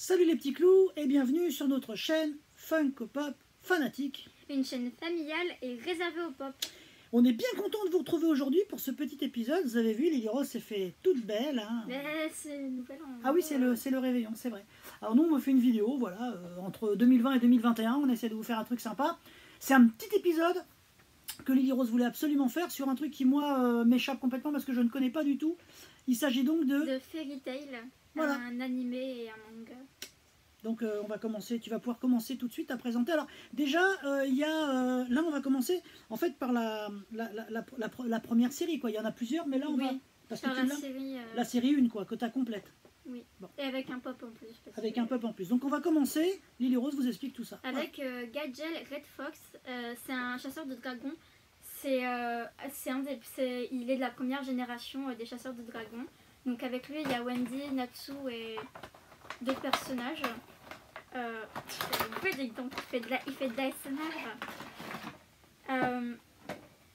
Salut les petits clous et bienvenue sur notre chaîne Funko Pop Fanatique. Une chaîne familiale et réservée au pop. On est bien content de vous retrouver aujourd'hui pour ce petit épisode. Vous avez vu, Lily Rose s'est fait toute belle. Hein. Mais c'est une nouvelle an. Ah oui, c'est le réveillon, c'est vrai. Alors nous, on me fait une vidéo, voilà, entre 2020 et 2021. On essaie de vous faire un truc sympa. C'est un petit épisode que Lily Rose voulait absolument faire sur un truc qui, moi, m'échappe complètement parce que je ne connais pas du tout. Il s'agit donc de Fairy Tail, voilà. Un animé et un manga. Donc on va commencer, tu vas pouvoir commencer tout de suite à présenter. Alors déjà, là on va commencer en fait par la première série, quoi. Il y en a plusieurs, mais là on va... Parce que la série 1, quoi, que tu as complète. Oui, bon. Et avec un pop en plus. Avec un pop en plus. Donc on va commencer, Lily Rose vous explique tout ça. Avec Gadgel Red Fox, c'est un chasseur de dragons. Il est de la première génération des chasseurs de dragons. Donc avec lui, il y a Wendy, Natsu et d'autres personnages. Il fait de l'ASMR.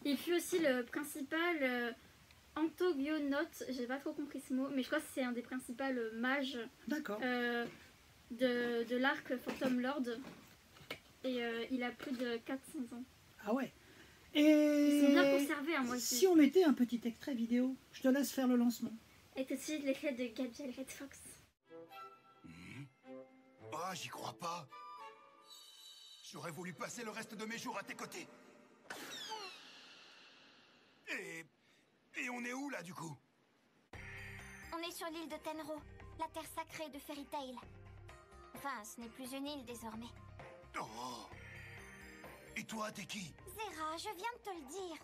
Il fut aussi le principal Antogyonote, j'ai pas trop compris ce mot, mais je crois que c'est un des principaux mages de l'arc Phantom Lord. Et il a plus de 400 ans. Ah ouais. Et ils sont bien conservés, hein, moi. Si on mettait un petit extrait vidéo, je te laisse faire le lancement. Et tout de suite l'effet de Gadgel Red Fox. Oh, j'y crois pas. J'aurais voulu passer le reste de mes jours à tes côtés. Et on est où là du coup? On est sur l'île de Tenro, la terre sacrée de Fairy Tail. Enfin, ce n'est plus une île désormais. Oh. Et toi, t'es qui? Zera, je viens de te le dire.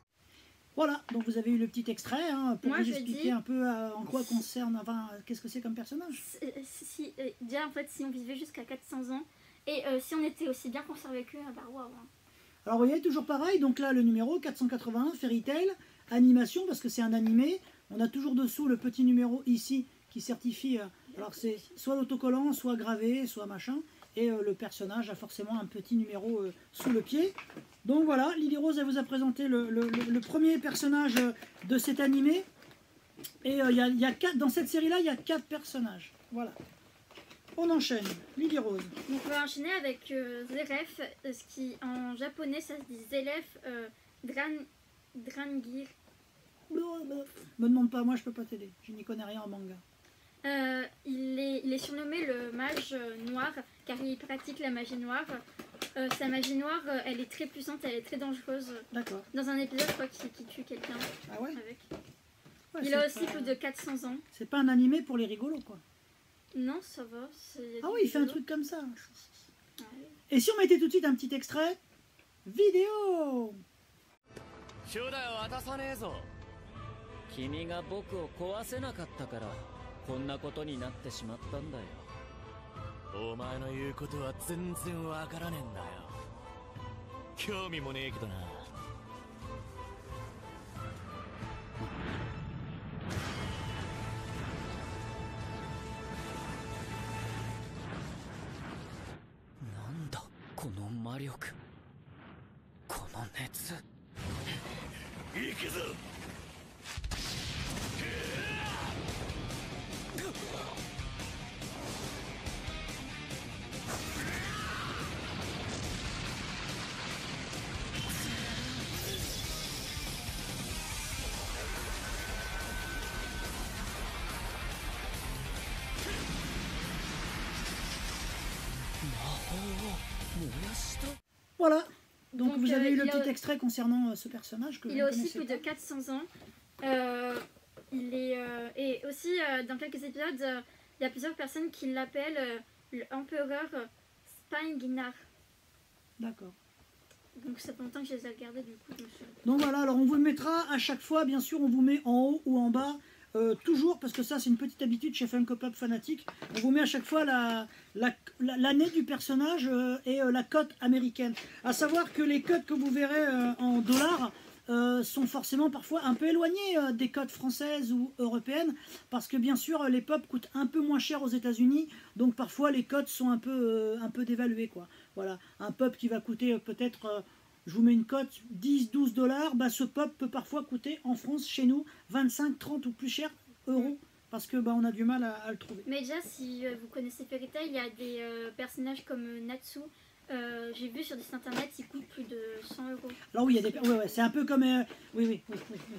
Voilà, donc vous avez eu le petit extrait hein, pour vous expliquer un peu en quoi concerne, enfin, qu'est-ce que c'est comme personnage. Déjà, en fait, si on vivait jusqu'à 400 ans, et si on était aussi bien conservé qu'eux, bah waouh. Alors vous voyez, toujours pareil, donc là le numéro 481, Fairy Tail, animation, parce que c'est un animé. On a toujours dessous le petit numéro ici qui certifie, alors c'est soit l'autocollant, soit gravé, soit machin. Et le personnage a forcément un petit numéro sous le pied. Donc voilà, Lily Rose elle vous a présenté le premier personnage de cet animé. Et dans cette série-là, il y a 4 personnages. Voilà. On enchaîne. Lily Rose. Donc on va enchaîner avec Zeref, ce qui en japonais ça se dit Zelef Drangir. Me demande pas, moi je peux pas t'aider. Je n'y connais rien en manga. Il est surnommé le mage noir car il pratique la magie noire. Sa magie noire, elle est très puissante, elle est très dangereuse. D'accord. Dans un épisode, je crois qu'il tue quelqu'un. Ah ouais, avec. Ouais, il a aussi plus de 400 ans. C'est pas un animé pour les rigolos, quoi. Non, ça va. Ah oui, il fait un truc comme ça. Ouais. Et si on mettait tout de suite un petit extrait vidéo. 君が僕を壊せなかったからこんなことになってしまったんだよ。お前の言うことは全然わからねえんだよ。興味もねえけどな。なんだこの魔力、この熱。行くぞ。Voilà, donc vous avez eu le petit extrait concernant ce personnage que il a aussi plus de 400 ans. Et aussi dans quelques épisodes, il y a plusieurs personnes qui l'appellent l'empereur Spinginar. D'accord. Donc ça fait longtemps que je les ai regardés du coup. Donc voilà, alors on vous le mettra à chaque fois, bien sûr, on vous met en haut ou en bas. Toujours, parce que ça c'est une petite habitude chez Funko Pop Fanatique, on vous met à chaque fois l'année du personnage et la cote américaine. À savoir que les cotes que vous verrez en dollars sont forcément parfois un peu éloignées des cotes françaises ou européennes, parce que bien sûr les pop coûtent un peu moins cher aux États-Unis, donc parfois les cotes sont un peu dévaluées, quoi. Voilà, un pop qui va coûter peut-être... je vous mets une cote 10-12 $, bah ce pop peut parfois coûter en France, chez nous, 25, 30 ou plus cher euros parce que bah, on a du mal à le trouver. Mais déjà, si vous connaissez Fairy Tail, il y a des personnages comme Natsu. J'ai vu sur des sites internet, ils coûtent plus de 100 €. Alors oui, il y a des... ouais, c'est un peu comme oui.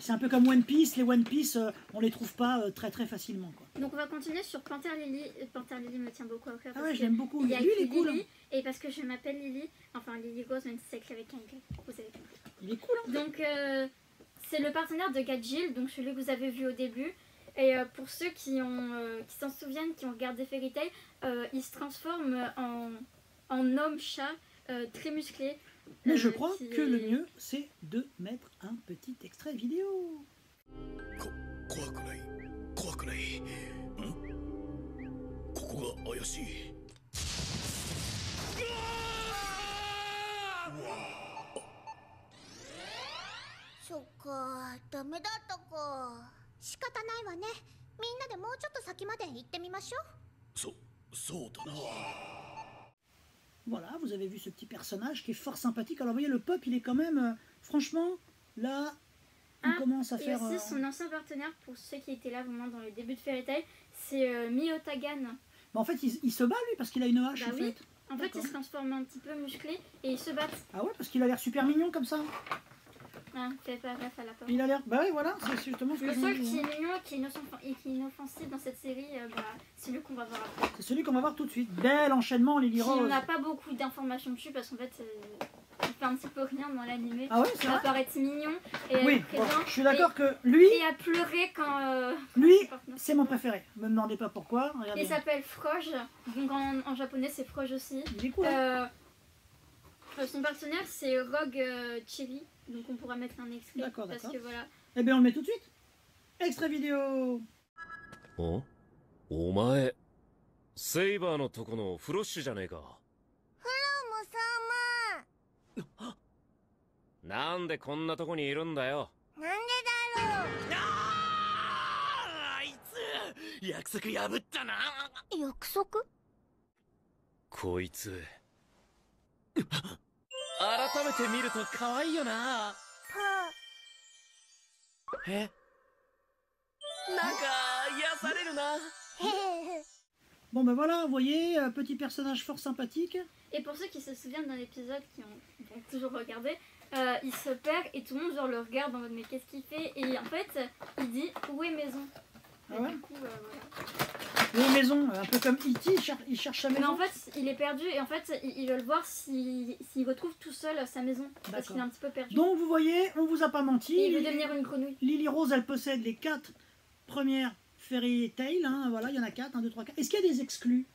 C'est un peu comme One Piece. Les One Piece, on les trouve pas très très facilement, quoi. Donc on va continuer sur Panther Lily. Panther Lily me tient beaucoup à cœur. Ah ouais, je l'aime beaucoup. Il y a Lui, il est cool. Lily, Hein. et parce que je m'appelle Lily, enfin Lily Rose, même si c'est écrit avec un Y, vous avez compris. Il est cool. Hein. Donc c'est le partenaire de Gajil, donc celui que vous avez vu au début. Et pour ceux qui s'en souviennent, qui ont regardé Fairy Tail, il se transforme en homme-chat très musclé. Mais je crois que le mieux, c'est de mettre un petit extrait vidéo. 怖くない怖くないここが怪しいそっか、ダメだったか。仕方ないわね。みんなでもうちょっと先まで行ってみましょう。そうだな Voilà, vous avez vu ce petit personnage qui est fort sympathique. Alors vous voyez, le pop, il est quand même... franchement, là, on commence à faire... Et aussi son ancien partenaire, pour ceux qui étaient là vraiment dans le début de Fairy Tail, c'est Miotagan. Bah, en fait, il se bat, lui, parce qu'il a une hache, Bah en oui. fait. En fait, il se transforme un petit peu musclé et ils se battent. Ah ouais, parce qu'il a l'air super mignon, comme ça. Ah, fais pas gaffe à la porte. Il a l'air... Bah ouais, voilà, c'est justement ce que Le je seul dis, qui hein. est mignon et qui est inoffensif dans cette série, c'est celui qu'on va voir après. C'est celui qu'on va voir tout de suite. Bel enchaînement, Lily Puis on Rose. n'a pas beaucoup d'informations dessus parce qu'en fait, il fait un petit peu rien dans l'animé. Ah ouais, c'est Il vrai. apparaît mignon et Oui, être présent. bon, je suis d'accord que lui, Et à pleurer quand... lui, quand il porte c'est mon préféré. Me demandez pas pourquoi. Regardez. Il s'appelle Froge, donc en japonais c'est Froge aussi. Il est cool. Hein. Son partenaire c'est Rogue Cherry, donc on pourra mettre un extrait. D'accord, parce d'accord. que voilà. Eh bien, on le met tout de suite. Extrait vidéo. お前セイバーのとこのフロッシュじゃねえか。なんでこんなとこにいるんだよ。なんでだろう。あいつ約束破ったな。約束？こいつ改めて見ると可愛いよな。え、なんか癒されるな。 Bon ben voilà, vous voyez, petit personnage fort sympathique. Et pour ceux qui se souviennent d'un épisode qui ont toujours regardé, il se perd et tout le monde genre le regarde en mode mais qu'est-ce qu'il fait? Et en fait, il dit où est maison? Ah ouais? Du coup, voilà. Les maisons, un peu comme E.T., il cherche sa Mais maison. en fait, il est perdu et en fait, ils veulent voir s'il retrouve tout seul sa maison. Parce qu'il est un petit peu perdu. Donc vous voyez, on vous a pas menti. Et il veut devenir une grenouille. Lily Rose, elle possède les 4 premières Fairy Tail. Hein, voilà, il y en a 4, 1, 2, 3, 4. Est-ce qu'il y a des exclus?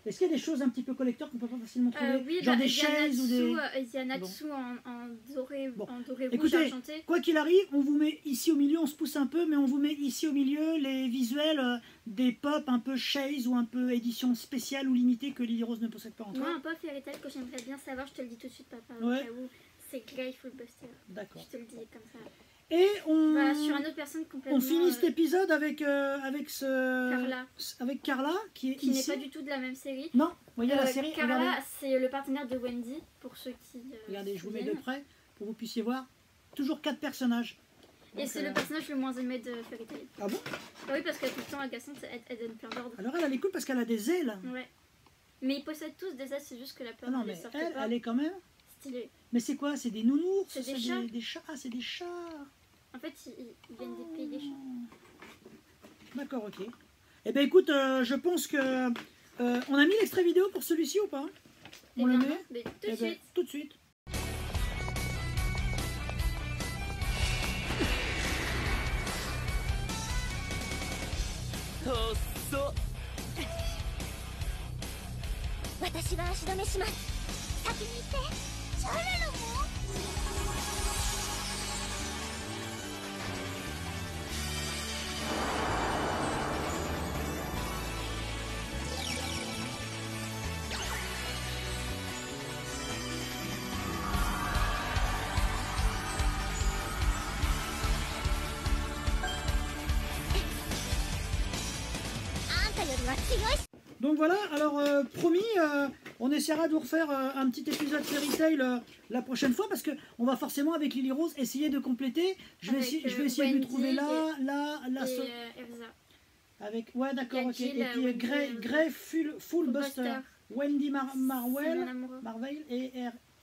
Est-ce qu'il y a des choses un petit peu collector qu'on peut pas facilement trouver? Oui, genre bah, des chaises ou des... Il y a Natsu en doré, Bon. en doré rouge Écoutez, argenté. quoi qu'il arrive, on vous met ici au milieu, on se pousse un peu, mais on vous met ici au milieu les visuels des pop un peu chase ou un peu édition spéciale ou limitée que Lily Rose ne possède pas encore. Moi, un peu Fairy Tail que j'aimerais bien savoir, je te le dis tout de suite, papa, Ouais. au cas où, c'est Grateful Buster. D'accord. Je te le dis comme ça. Et on, Voilà, sur une autre personne complètement... on finit cet épisode avec, avec Carla, qui est qui n'est ici. pas du tout de la même série. Non, vous voyez la série, Carla, regardez, c'est le partenaire de Wendy, pour ceux qui... regardez, je vous mets de souviennent. près pour que vous puissiez voir. Toujours 4 personnages. Et Donc, c'est le personnage le moins aimé de Fairy Tail. Ah bon? Bah oui, parce qu'elle est tout le temps agaçante, elle donne plein d'ordres. Alors elle est cool parce qu'elle a des ailes. Ouais. Mais ils possèdent tous des ailes, c'est juste que la peur Ah non, ne les mais sorte elle, pas. elle est quand même... Stylée. Mais c'est quoi? C'est des nounours? C'est des chats. Des chats. Ah, c'est des chats. En fait, ils viennent des pays des chats. D'accord, ok. Eh bien écoute, je pense que... on a mis l'extrait vidéo pour celui-ci ou pas? Eh On le bien, met? mais tout Eh de ben, suite. tout de suite. Tosso. 私が足止めします。先に行って。シャララも？あんたよりは強い。 Donc voilà, alors promis, on essaiera de vous refaire un petit épisode Fairy Tail la prochaine fois parce que on va forcément avec Lily Rose essayer de compléter. Je vais Avec, essayer de Wendy trouver là, et là, Elsa. Avec, ouais, d'accord, Il y a ok. Jill, Et puis Wendy, Grey Fullbuster, Buster, Wendy c'est Marwell, mon amoureux. Marvel et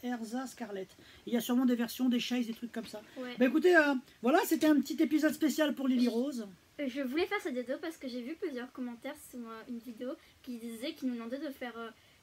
Erza Scarlett. Il y a sûrement des versions, des chaises, des trucs comme ça. Ouais. Bah écoutez, voilà, c'était un petit épisode spécial pour Lily Rose. Je voulais faire cette vidéo parce que j'ai vu plusieurs commentaires sur une vidéo qui disaient, qui nous demandaient de faire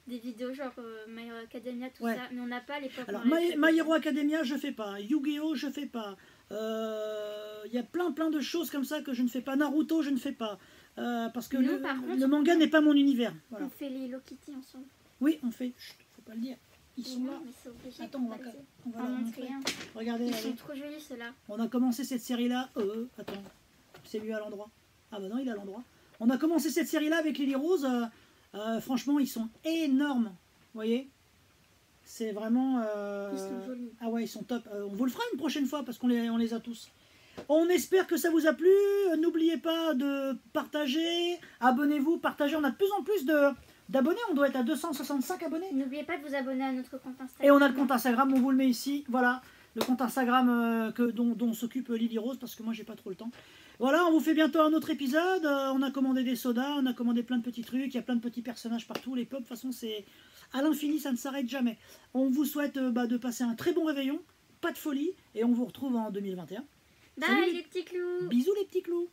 des vidéos genre My Hero Academia, tout Ouais. ça, mais on n'a pas les pop. Alors, My Hero Academia, je fais pas. Yu-Gi-Oh, je fais pas. Il y a plein de choses comme ça que je ne fais pas. Naruto, je ne fais pas. Parce que Nous, par contre, le manga n'est pas mon univers. Voilà. On fait les Hello Kitty ensemble. Oui, on fait. Chut, faut pas le dire. Ils sont Non, là. mais c'est obligé. Attends, on va pas le dire. leur En montrer. montrer un. Regardez, Ils allez. sont trop jolis ceux-là. On a commencé cette série-là. Attends, c'est lui à l'endroit. Ah bah non, il est à l'endroit. On a commencé cette série-là avec Lily Rose. Franchement, ils sont énormes. Vous voyez? C'est vraiment... Ils sont jolis. Ah ouais, ils sont top. On vous le fera une prochaine fois parce qu'on les a tous. On espère que ça vous a plu. N'oubliez pas de partager. Abonnez-vous, partagez. On a de plus en plus d'abonnés. On doit être à 265 abonnés. N'oubliez pas de vous abonner à notre compte Instagram. Et on a le compte Instagram, on vous le met ici. Voilà, le compte Instagram dont s'occupe Lily Rose parce que moi j'ai pas trop le temps. Voilà, on vous fait bientôt un autre épisode. On a commandé des sodas, on a commandé plein de petits trucs. Il y a plein de petits personnages partout. Les pubs, de toute façon, c'est à l'infini, ça ne s'arrête jamais. On vous souhaite de passer un très bon réveillon, pas de folie, et on vous retrouve en 2021. Bye Salut les petits clous. Bisous les petits clous.